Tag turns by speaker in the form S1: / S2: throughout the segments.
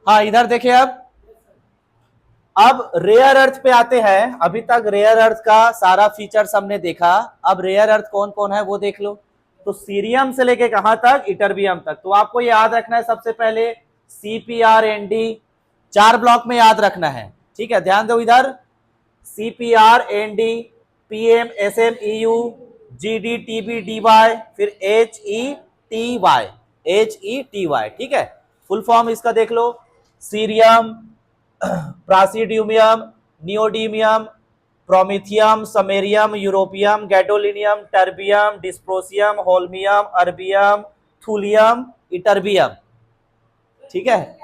S1: हाँ इधर देखिए अब रेयर अर्थ पे आते हैं। अभी तक रेयर अर्थ का सारा फीचर्स हमने देखा, अब रेयर अर्थ कौन कौन है वो देख लो। तो सीरियम से लेके कहां तक, इटरबियम तक। तो आपको याद रखना है सबसे पहले CPR ND, 4 ब्लॉक में याद रखना है, ठीक है। ध्यान दो इधर, CPR ND, PM SMEU, GDTBDY, फिर HETY, ठीक है। फुल फॉर्म इसका देख लो, cerium, praseodymium, neodymium, promethium, samarium, europium, gadolinium, terbium, dysprosium, holmium, erbium, thulium, ytterbium, ठीक है।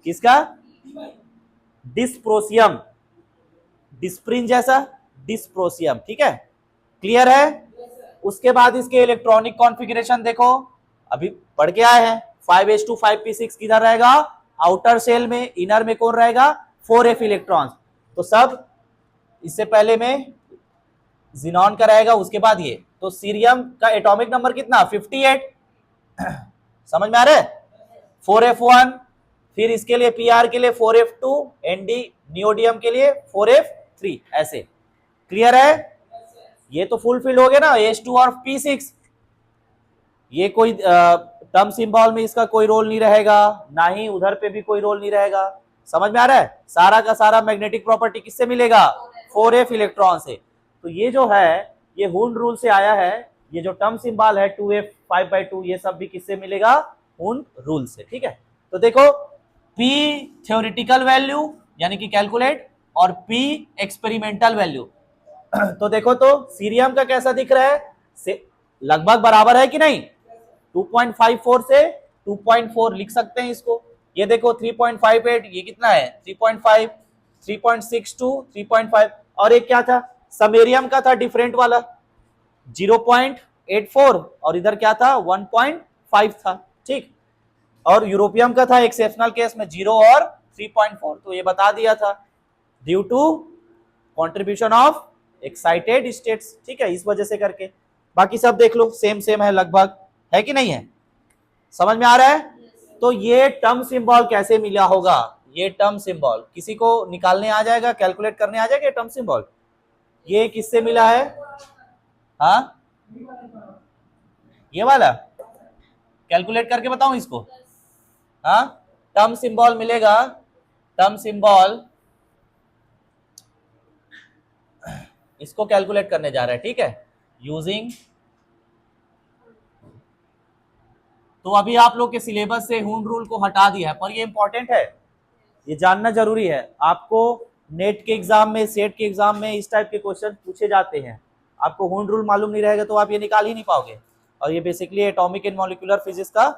S1: किसका? डिस्प्रोसियम, डिस्प्रिन जैसा, डिस्प्रोसियम, ठीक है। क्लियर है? उसके बाद इसके इलेक्ट्रॉनिक कॉन्फ़िगरेशन देखो, अभी पढ़ के आए हैं। 5s2 5p6 किधर रहेगा? आउटर सेल में। इनर में कौन रहेगा? 4f electrons. तो सब इससे पहले में जिनॉन का रहेगा, उसके बाद ये। तो सीरियम का एटॉमिक नंबर कितना? 58। समझ में आ रहा है? 4f1, फिर इसके लिए पीआर के लिए 4f2, एनडी नियोडियम के लिए 4f3, ऐसे। क्लियर है? ये तो फुलफिल हो गया ना, H2 और P6। ये कोई टर्म सिंबल में इसका कोई रोल नहीं रहेगा, ना ही उधर पे भी कोई रोल नहीं रहेगा। समझ में आ रहा है? सारा का सारा मैग्नेटिक प्रॉपर्टी किससे मिलेगा? 4f इलेक्ट्रॉन से। तो ये जो है ये हुन रूल से आया है। ये जो टर्म सिंबल है 2f 5/2, ये सब भी किससे मिलेगा? हुन रूल से, ठीक है। तो देखो P थ्योरेटिकल वैल्यू यानी कि कैलकुलेट, और P एक्सपेरिमेंटल वैल्यू। तो देखो तो सीरियम का कैसा दिख रहा है? से लगभग बराबर है कि नहीं? 2.54 से 2.4 लिख सकते हैं इसको। ये देखो 3.58, ये कितना है? 3.5, 3.62, 3.5। और एक क्या था? समेरियम का था डिफरेंट वाला, 0.84, और इधर क्या था? 1.5 था, ठीक। और यूरोपियम का था एक्सेप्शनल केस में 0 और 3.4। तो ये बता दिया था, due to contribution of excited states, ठीक है, इस वजह से करके। बाकी सब देख लो सेम सेम है लगभग, है कि नहीं है? समझ में आ रहा है? तो ये टर्म सिंबल कैसे मिला होगा? ये टर्म सिंबल किसी को निकालने आ जाएगा, कैलकुलेट करने आ जाएगा टर्म सिंबल? ये किससे मिला है? हाँ ये वाला कैलकुलेट करके बताऊं इसको? हाँ, टर्म सिंबल मिलेगा, टर्म सिंबल इसको कैलकुलेट करने जा रहा है, ठीक है, यूजिंग। तो अभी आप लोग के सिलेबस से हुन रूल को हटा दिया है, पर ये इंपॉर्टेंट है, ये जानना जरूरी है। आपको नेट के एग्जाम में, सेट के एग्जाम में इस टाइप के क्वेश्चन पूछे जाते हैं। आपको हुन रूल मालूम नहीं रहेगा तो आप ये निकाल ही नहीं पाओगे। और ये basically atomic and molecular physics का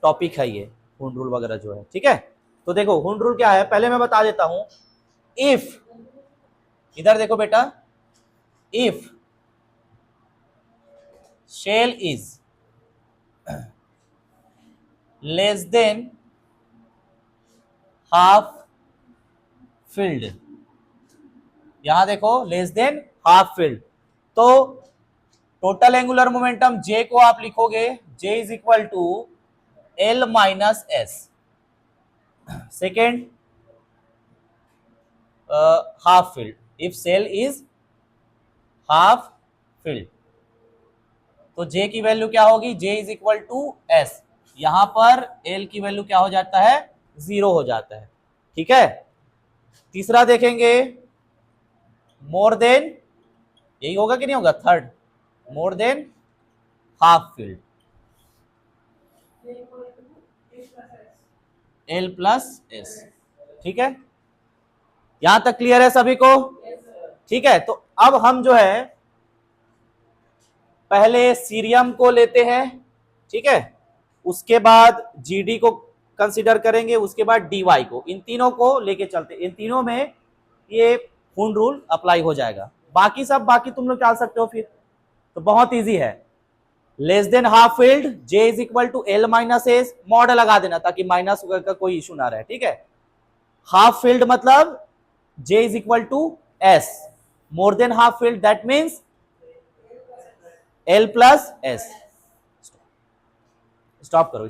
S1: टॉपिक है, ये हुन रूल वगैरह जो है, ठीक है। तो देखो हुन रूल क्या है, पहले मैं बता देता हूं। इफ, इधर देखो बेटा, if shell is less than half filled, यहां देखो लेस देन हाफ फिल्ड, तो टोटल एंगुलर मोमेंटम J को आप लिखोगे J is equal to L minus S. Second, half filled, if shell is half filled, तो J की value क्या होगी? J is equal to S. यहां पर L की वैल्यू क्या हो जाता है? 0 हो जाता है, ठीक है। तीसरा देखेंगे, मोर देन, यही होगा कि नहीं होगा? Third, more than half field, L plus S, ठीक है। यहां तक क्लियर है सभी को? ठीक है। तो अब हम जो है पहले सीरियम को लेते हैं, ठीक है, उसके बाद जीडी को कंसीडर करेंगे, उसके बाद डीवाई को। इन तीनों को लेके चलते, इन तीनों में ये हुन रूल अप्लाई हो जाएगा। बाकी सब बाकी तुम लोग डाल सकते हो फिर, तो बहुत इजी है। Less than half filled, J is equal to L minus S, mod लगा देना ताकि माइनस का कोई इशू ना रहे, ठीक है। हाफ फील्ड मतलब J is equal to S, more than half filled, that means L plus S। Stop करो।